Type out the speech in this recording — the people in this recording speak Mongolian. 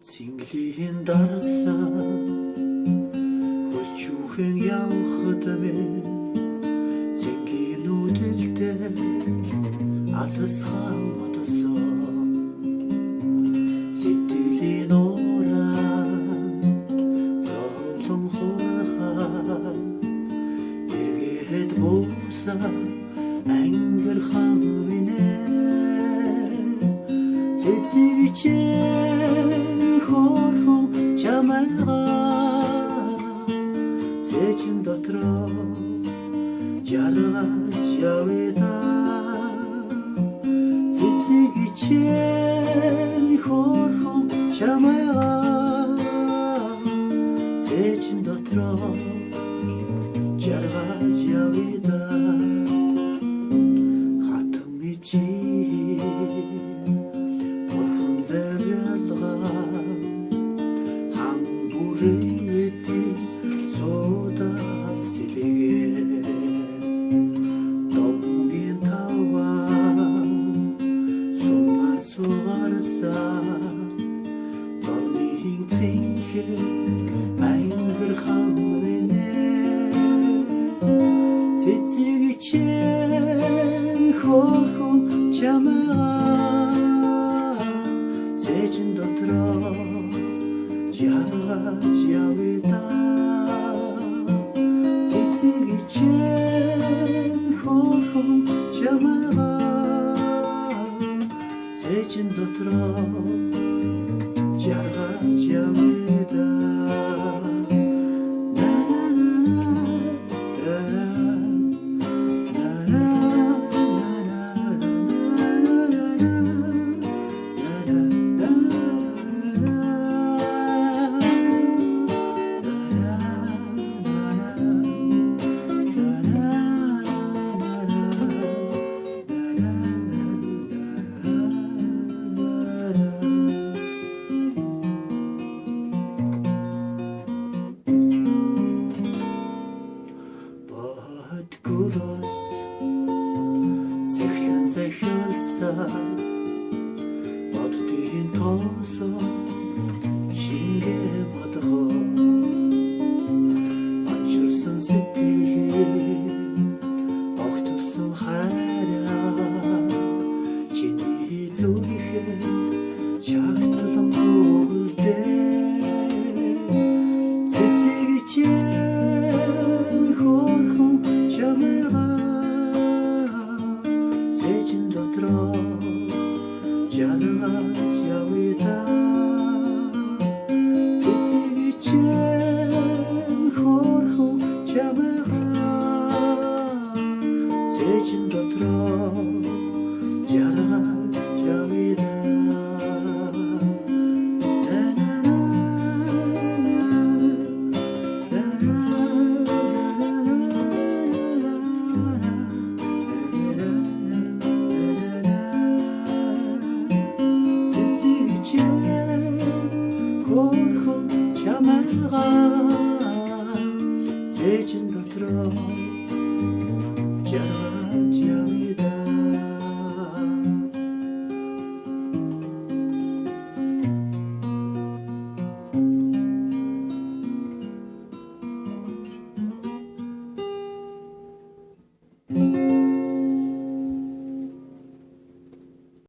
Цэнгэлийн дарсан хөлчүүхэн явхад минь цэнгийн нүдэлтэй алсхан модсон сэтгэлийн уран зовлон хурхаа эргээд буусан ангирхан минь цэцэгчээ хорхон чамайгаа цэчин дотроо жаргаж явъя цэцэгчээ хорхон чамайгаа цэчин дотроо жаргаж явъя хатан мичи сода сэлэгээ домгийн тава сумма сугарсан домгийн цэнхэ ангирхан минь цэцэгчээ хорхон чамайгаа цэчин дотроо жаргаж явъя цэцэгчээ хорхон чамайгаа цэчин дотроо жаргаж явъя Гурос зэхлэн захиалсан боддгийн тоосон шингээ бодгоо очирсан сэтгэлийн огтсон хайраа чиний зүрхэн чагтлан хөвөлдөө цэцэгчээ хорхон цэчин дотроо жаргаж явъя цэцэгчээ хорхон чамайгаа цэчин дотроо жаргаж явъя хорхон чамайгаа цэчин дотроо